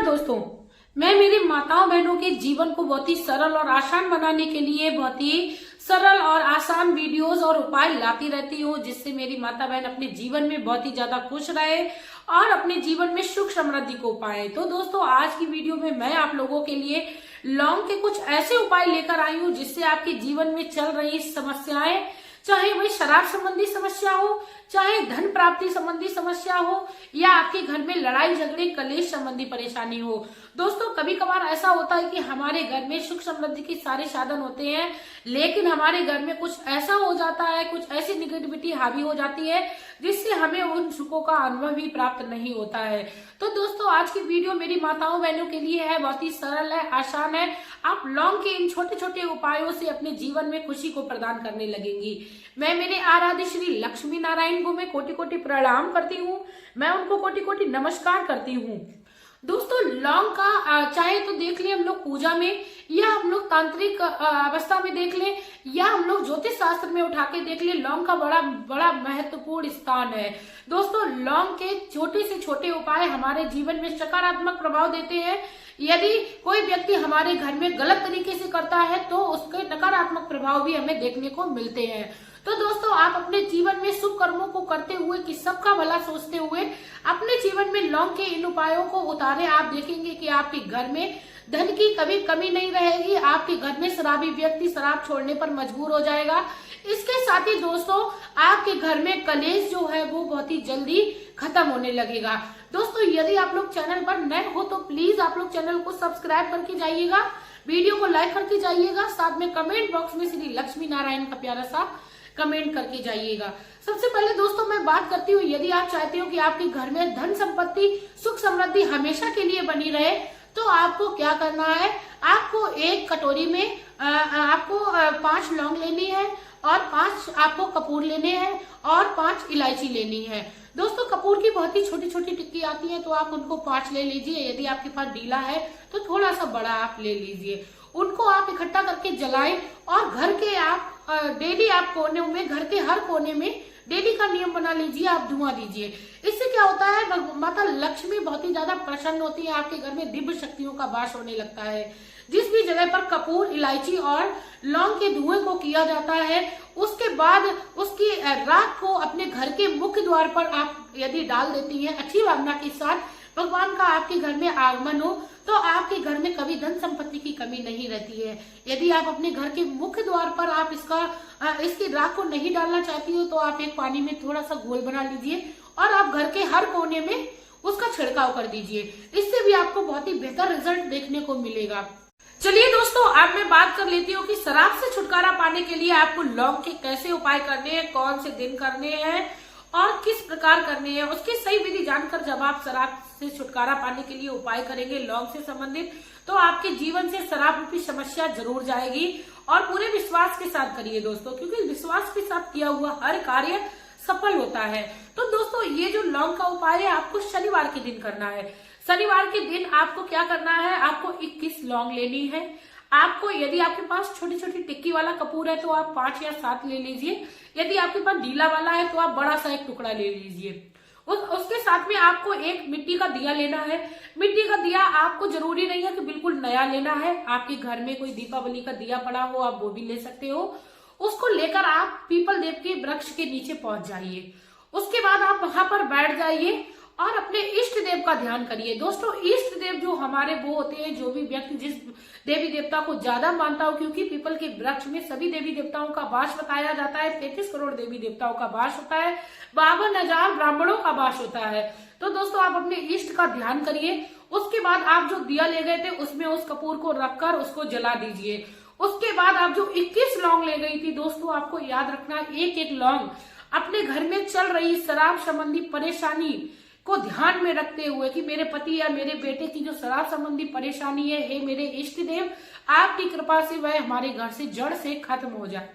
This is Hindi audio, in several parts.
दोस्तों, मैं मेरी माताओं बहनों के जीवन को बहुत ही सरल और आसान बनाने के लिए बहुत ही सरल और आसान वीडियोस और उपाय लाती रहती हूँ, जिससे मेरी माता बहन अपने जीवन में बहुत ही ज्यादा खुश रहे और अपने जीवन में सुख समृद्धि को पाए। तो दोस्तों, आज की वीडियो में मैं आप लोगों के लिए लौंग के कुछ ऐसे उपाय लेकर आई हूँ जिससे आपके जीवन में चल रही समस्याएं, चाहे वही शराब संबंधी समस्या हो, चाहे धन प्राप्ति संबंधी समस्या हो, या आपके घर में लड़ाई झगड़े कलेश संबंधी परेशानी हो। दोस्तों, कभी कभार ऐसा होता है कि हमारे घर में सुख समृद्धि के सारे साधन होते हैं, लेकिन हमारे घर में कुछ ऐसा हो जाता है, कुछ ऐसी निगेटिविटी हावी हो जाती है जिससे हमें उन सुखों का अनुभव भी प्राप्त नहीं होता है। तो दोस्तों, आज की वीडियो मेरी माताओं बहनों के लिए है, बहुत ही सरल है, आसान है। आप लौंग के इन छोटे छोटे उपायों से अपने जीवन में खुशी को प्रदान करने लगेंगी। मैं मेरे आराध्य श्री लक्ष्मी नारायण को मैं कोटि कोटि प्रणाम करती हूँ, मैं उनको कोटि कोटि नमस्कार करती हूँ। दोस्तों, लौंग का चाहे तो देख ले हम लोग पूजा में, या हम लोग तांत्रिक अवस्था में देख ले, या हम लोग ज्योतिष शास्त्र में उठा के देख ले, लौंग का बड़ा बड़ा महत्वपूर्ण स्थान है। दोस्तों, लौंग के छोटे से छोटे उपाय हमारे जीवन में सकारात्मक प्रभाव देते हैं। यदि कोई व्यक्ति हमारे घर में गलत तरीके से करता है तो उसके नकारात्मक प्रभाव भी हमें देखने को मिलते हैं। तो दोस्तों, आप अपने जीवन में शुभ कर्मों को करते हुए कि सबका भला सोचते हुए अपने जीवन में लौंग के इन उपायों को उतारे। आप देखेंगे कि आपके घर में धन की कभी कमी नहीं रहेगी, आपके घर में शराबी व्यक्ति शराब छोड़ने पर मजबूर हो जाएगा। इसके साथ ही दोस्तों, आपके घर में कलेश जो है वो बहुत ही जल्दी खत्म होने लगेगा। दोस्तों, यदि आप लोग चैनल पर नए हो तो प्लीज आप लोग चैनल को सब्सक्राइब करके जाइएगा, वीडियो को लाइक करके जाइएगा, साथ में कमेंट बॉक्स में श्री लक्ष्मी नारायण का प्यारा सा कमेंट करके जाइएगा। सबसे पहले दोस्तों मैं बात करती हूँ, यदि आप चाहते हो कि आपके घर में धन संपत्ति सुख समृद्धि हमेशा के लिए बनी रहे तो आपको क्या करना है। आपको एक कटोरी में आपको 5 लौंग लेनी है और 5 आपको कपूर लेने हैं और 5 इलायची लेनी है। दोस्तों, कपूर की बहुत ही छोटी छोटी टिक्की आती है तो आप उनको 5 ले लीजिए। यदि आपके पास ढीला है तो थोड़ा सा बड़ा आप ले लीजिए। उनको आप इकट्ठा करके जलाएं और घर के आप डेली आप कोने में, घर के हर कोने में डेली का नियम बना लीजिए, आप धुआं दीजिए। इससे क्या होता है, माता लक्ष्मी बहुत ही ज्यादा प्रसन्न होती है, आपके घर में दिव्य शक्तियों का वास होने लगता है। जिस भी जगह पर कपूर, इलायची और लौंग के धुएं को किया जाता है, उसके बाद उसकी राख को अपने घर के मुख्य द्वार पर आप यदि डाल देती हैं अच्छी भावना के साथ, भगवान का आपके घर में आगमन हो तो आपके घर में कभी धन संपत्ति की कमी नहीं रहती है। यदि आप अपने घर के मुख्य द्वार पर आप इसकी राख को नहीं डालना चाहती हो तो आप एक पानी में थोड़ा सा घोल बना लीजिए और आप घर के हर कोने में उसका छिड़काव कर दीजिए। इससे भी आपको बहुत ही बेहतर रिजल्ट देखने को मिलेगा। चलिए दोस्तों, अब मैं बात कर लेती हूँ कि शराब से छुटकारा पाने के लिए आपको लौंग के कैसे उपाय करने हैं, कौन से दिन करने हैं और किस प्रकार करने हैं। उसकी सही विधि जानकर जब आप शराब से छुटकारा पाने के लिए उपाय करेंगे लौंग से संबंधित, तो आपके जीवन से शराब रूपी समस्या जरूर जाएगी। और पूरे विश्वास के साथ करिए दोस्तों, क्योंकि विश्वास के साथ किया हुआ हर कार्य सफल होता है। तो दोस्तों, ये जो लौंग का उपाय है आपको शनिवार के दिन करना है। शनिवार के दिन आपको क्या करना है, आपको 21 लौंग लेनी है। आपको, यदि आपके पास छोटी छोटी टिक्की वाला कपूर है तो आप 5 या 7 ले लीजिए। यदि आपके पास ढीला वाला है तो आप बड़ा सा एक टुकड़ा ले लीजिए। उसके साथ में आपको एक मिट्टी का दिया लेना है। मिट्टी का दिया आपको जरूरी नहीं है कि बिल्कुल नया लेना है, आपके घर में कोई दीपावली का दिया पड़ा हो आप वो भी ले सकते हो। उसको लेकर आप पीपल देव के वृक्ष के नीचे पहुंच जाइए। उसके बाद आप वहां पर बैठ जाइए और अपने इष्ट देव का ध्यान करिए। दोस्तों, इष्ट देव जो हमारे वो होते हैं, जो भी व्यक्ति जिस देवी देवता को ज्यादा मानता हो, क्योंकि पीपल के वृक्ष में सभी देवी देवताओं का वास बताया जाता है, 33 करोड़ देवी देवताओं का वास होता है, 52,000 ब्राह्मणों का वास होता है। तो दोस्तों, आप अपने इष्ट का ध्यान करिए। उसके बाद आप जो दिया ले गए थे उसमें उस कपूर को रखकर उसको जला दीजिए। उसके बाद आप जो 21 लौंग ले गई थी दोस्तों, आपको याद रखना, एक एक लौंग अपने घर में चल रही शराब संबंधी परेशानी को ध्यान में रखते हुए कि मेरे पति या मेरे बेटे की जो शराब संबंधी परेशानी है, हे मेरे इष्ट देव, आपकी कृपा से वह हमारे घर से जड़ से खत्म हो जाए।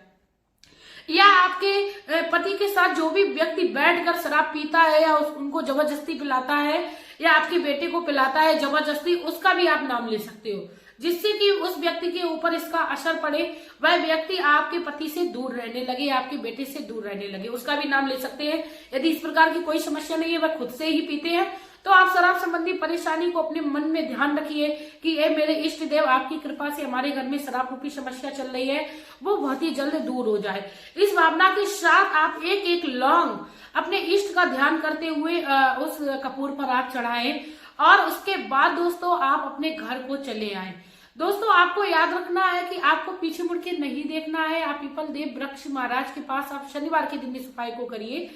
या आपके पति के साथ जो भी व्यक्ति बैठकर शराब पीता है या उनको जबरदस्ती पिलाता है, या आपके बेटे को पिलाता है जबरदस्ती, उसका भी आप नाम ले सकते हो, जिससे कि उस व्यक्ति के ऊपर इसका असर पड़े, वह व्यक्ति आपके पति से दूर रहने लगे, आपके बेटे से दूर रहने लगे, उसका भी नाम ले सकते हैं। यदि इस प्रकार की कोई समस्या नहीं है, वह खुद से ही पीते हैं, तो आप शराब संबंधी परेशानी को अपने मन में ध्यान रखिए कि ये मेरे इष्ट देव, आपकी कृपा से हमारे घर में शराब रूपी समस्या चल रही है वो बहुत ही जल्द दूर हो जाए। इस भावना के साथ आप एक एक लौंग अपने इष्ट का ध्यान करते हुए उस कपूर पर आप चढ़ाएं और उसके बाद दोस्तों आप अपने घर को चले आए। दोस्तों आपको याद रखना है कि आपको पीछे मुड़ के नहीं देखना है। आप पीपल देव वृक्ष महाराज के पास आप शनिवार के दिन इस उपाय को करिए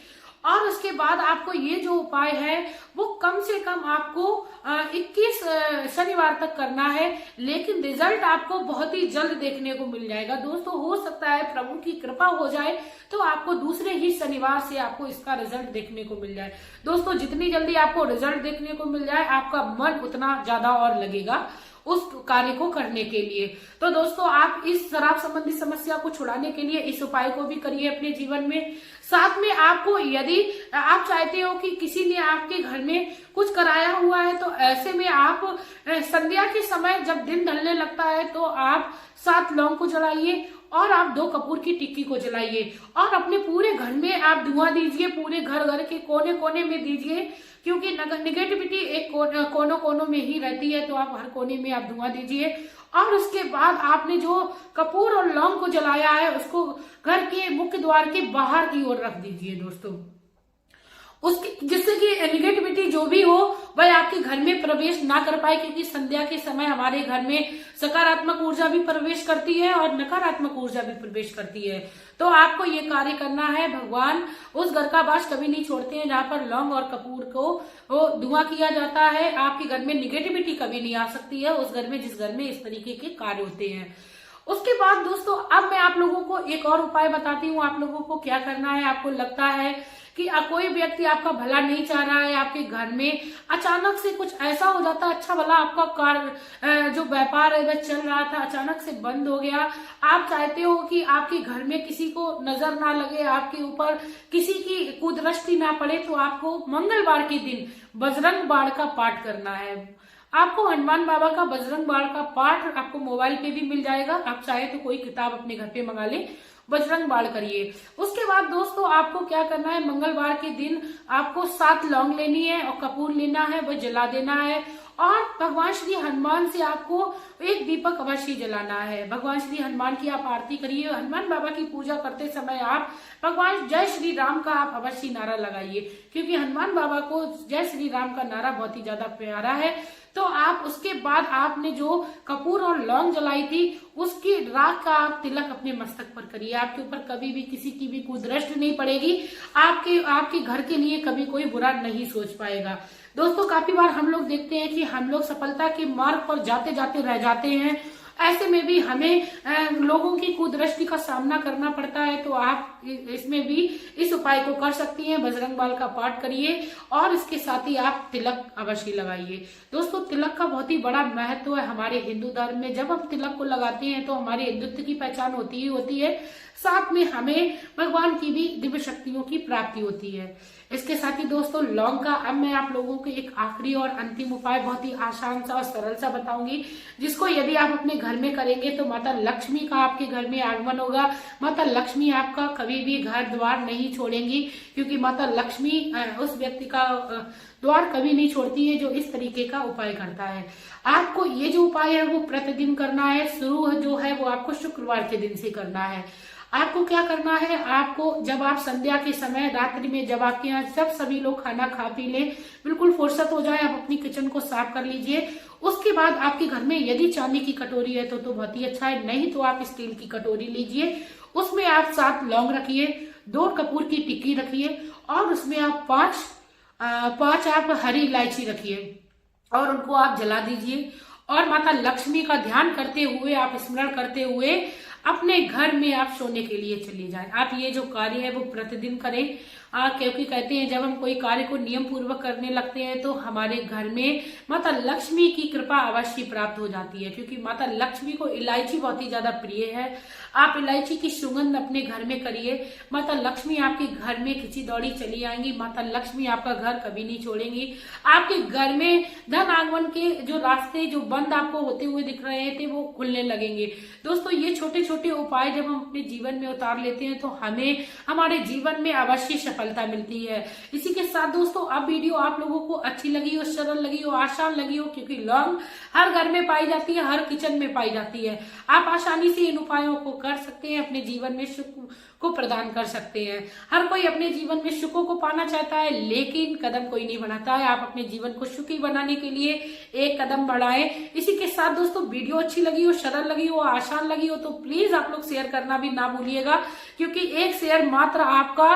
और उसके बाद आपको ये जो उपाय है वो कम से कम आपको 21 शनिवार तक करना है, लेकिन रिजल्ट आपको बहुत ही जल्द देखने को मिल जाएगा। दोस्तों हो सकता है प्रभु की कृपा हो जाए तो आपको दूसरे ही शनिवार से आपको इसका रिजल्ट देखने को मिल जाए। दोस्तों जितनी जल्दी आपको रिजल्ट देखने को मिल जाए आपका मन उतना ज्यादा और लगेगा उस कार्य को करने के लिए। तो दोस्तों आप इस शराब संबंधी समस्या को छुड़ाने के लिए इस उपाय को भी करिए अपने जीवन में। साथ में आपको यदि आप चाहते हो कि किसी ने आपके घर में कुछ कराया हुआ है तो ऐसे में आप संध्या के समय जब दिन ढलने लगता है तो आप 7 लौंग को जलाइए और आप 2 कपूर की टिक्की को जलाइए और अपने पूरे घर में आप धुआं दीजिए, पूरे घर के कोने कोने में दीजिए, क्योंकि निगेटिविटी एक कोनों कोनों में ही रहती है, तो आप हर कोने में आप धुआं दीजिए। और उसके बाद आपने जो कपूर और लौंग को जलाया है उसको घर के मुख्य द्वार के बाहर की ओर रख दीजिए दोस्तों, उसकी जिससे कि निगेटिविटी जो भी हो वह आपके घर में प्रवेश ना कर पाए, क्योंकि संध्या के समय हमारे घर में सकारात्मक ऊर्जा भी प्रवेश करती है और नकारात्मक ऊर्जा भी प्रवेश करती है। तो आपको ये कार्य करना है। भगवान उस घर का वास कभी नहीं छोड़ते हैं जहाँ पर लौंग और कपूर को वो धुआं किया जाता है। आपके घर में निगेटिविटी कभी नहीं आ सकती है उस घर में जिस घर में इस तरीके के कार्य होते हैं। उसके बाद दोस्तों अब मैं आप लोगों को एक और उपाय बताती हूँ आप लोगों को क्या करना है। आपको लगता है कि कोई व्यक्ति आपका भला नहीं चाह रहा है, आपके घर में अचानक से कुछ ऐसा हो जाता है, अच्छा भला आपका कार्य जो व्यापार है वह चल रहा था अचानक से बंद हो गया। आप चाहते हो कि आपके घर में किसी को नजर ना लगे, आपके ऊपर किसी की कुदृष्टि ना पड़े, तो आपको मंगलवार के दिन बजरंग बाण का पाठ करना है। आपको हनुमान बाबा का बजरंग बाण का पाठ आपको मोबाइल पे भी मिल जाएगा, आप चाहे तो कोई किताब अपने घर पे मंगा ले, बजरंग बाण करिए। उसके बाद दोस्तों आपको क्या करना है, मंगलवार के दिन आपको 7 लौंग लेनी है और कपूर लेना है, वह जला देना है और भगवान श्री हनुमान से आपको एक दीपक अवश्य जलाना है। भगवान श्री हनुमान की आप आरती करिए। हनुमान बाबा की पूजा करते समय आप भगवान जय श्री राम का आप अवश्य नारा लगाइए, क्योंकि हनुमान बाबा को जय श्री राम का नारा बहुत ही ज्यादा प्यारा है। तो आप उसके बाद आपने जो कपूर और लौंग जलाई थी उसकी राख का आप तिलक अपने मस्तक पर करिए। आपके ऊपर कभी भी किसी की भी कुदृष्टि नहीं पड़ेगी, आपके घर के लिए कभी कोई बुरा नहीं सोच पाएगा। दोस्तों काफी बार हम लोग देखते हैं कि हम लोग सफलता के मार्ग पर जाते जाते रह जाते हैं, ऐसे में भी हमें लोगों की कुदृष्टि का सामना करना पड़ता है। तो आप इसमें भी इस उपाय को कर सकती हैं, बजरंग बाण का पाठ करिए और इसके साथ ही आप तिलक अवश्य लगाइए। दोस्तों तिलक का बहुत ही बड़ा महत्व है हमारे हिंदू धर्म में। जब हम तिलक को लगाते हैं तो हमारे हिंदुत्व की पहचान होती है, साथ में हमें भगवान की भी दिव्य शक्तियों की प्राप्ति होती है। इसके साथ ही दोस्तों लौंग का अब मैं आप लोगों को एक आखिरी और अंतिम उपाय बहुत ही आसान सा और सरल सा बताऊंगी, जिसको यदि आप अपने घर में करेंगे तो माता लक्ष्मी का आपके घर में आगमन होगा। माता लक्ष्मी आपका कभी भी घर द्वार नहीं छोड़ेंगी, क्योंकि माता लक्ष्मी उस व्यक्ति का द्वार कभी नहीं छोड़ती है जो इस तरीके का उपाय करता है। आपको ये जो उपाय है वो प्रतिदिन करना है। शुरू जो है वो आपको शुक्रवार के दिन से करना है। आपको क्या करना है, आपको जब आप संध्या के समय रात्रि में जब आपके यहाँ सब सभी लोग खाना खा पी ले, बिल्कुल फुर्सत हो जाए, आप अपनी किचन को साफ कर लीजिए। उसके बाद आपके घर में यदि चांदी की कटोरी है तो बहुत ही अच्छा है, नहीं तो आप स्टील की कटोरी लीजिए। उसमें आप 7 लौंग रखिए, 2 कपूर की टिक्की रखिए और उसमें आप 5 आप हरी इलायची रखिए और उनको आप जला दीजिए। और माता लक्ष्मी का ध्यान करते हुए, आप स्मरण करते हुए अपने घर में आप सोने के लिए चले जाएं। आप ये जो कार्य है वो प्रतिदिन करें, क्योंकि कहते हैं जब हम कोई कार्य को नियम पूर्वक करने लगते हैं तो हमारे घर में माता लक्ष्मी की कृपा अवश्य प्राप्त हो जाती है, क्योंकि माता लक्ष्मी को इलायची बहुत ही ज्यादा प्रिय है। आप इलायची की सुगंध अपने घर में करिए, माता लक्ष्मी आपके घर में खिंची दौड़ी चली आएंगी। माता लक्ष्मी आपका घर कभी नहीं छोड़ेंगी। आपके घर में धन आगमन के जो रास्ते जो बंद आपको होते हुए दिख रहे थे वो खुलने लगेंगे। दोस्तों ये छोटे छोटे उपाय जब हम अपने जीवन में उतार लेते हैं तो हमें हमारे जीवन में अवश्य सफलता सफलता मिलती है। इसी के साथ दोस्तों अब वीडियो आप लोगों को अच्छी लगी हो, सरल लगी हो, आसान लगी हो, क्योंकि लौंग हर घर में पाई जाती है, हर किचन में पाई जाती है। आप आसानी से इन उपायों को कर सकते हैं, अपने जीवन में सुख को प्रदान कर सकते हैं। हर कोई अपने जीवन में सुखों को पाना चाहता है, लेकिन कदम कोई नहीं बढ़ाता है। आप अपने जीवन को सुखी बनाने के लिए एक कदम बढ़ाएं। इसी के साथ दोस्तों वीडियो अच्छी लगी हो, सरल लगी हो, आसान लगी हो तो प्लीज आप लोग शेयर करना भी ना भूलिएगा, क्योंकि एक शेयर मात्र आपका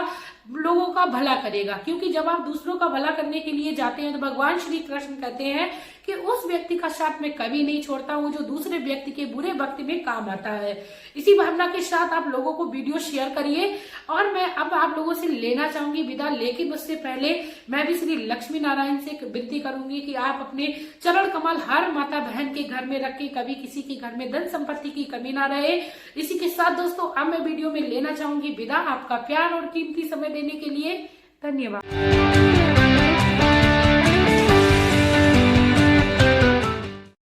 लोगों का भला करेगा। क्योंकि जब आप दूसरों का भला करने के लिए जाते हैं तो भगवान श्री कृष्ण कहते हैं कि उस व्यक्ति का साथ मैं कभी नहीं छोड़ता हूं जो दूसरे व्यक्ति के बुरे वक्त में काम आता है। इसी भावना के साथ आप लोगों को वीडियो शेयर करिए। और मैं अब आप लोगों से लेना चाहूंगी विदा, लेकिन उससे पहले मैं भी श्री लक्ष्मी नारायण से विनती करूंगी कि आप अपने चरण कमल हर माता बहन के घर में रखें, कभी किसी के घर में धन संपत्ति की कमी ना रहे। इसी के साथ दोस्तों अब मैं वीडियो में लेना चाहूंगी विदा। आपका प्यार और कीमती समय देने के लिए धन्यवाद।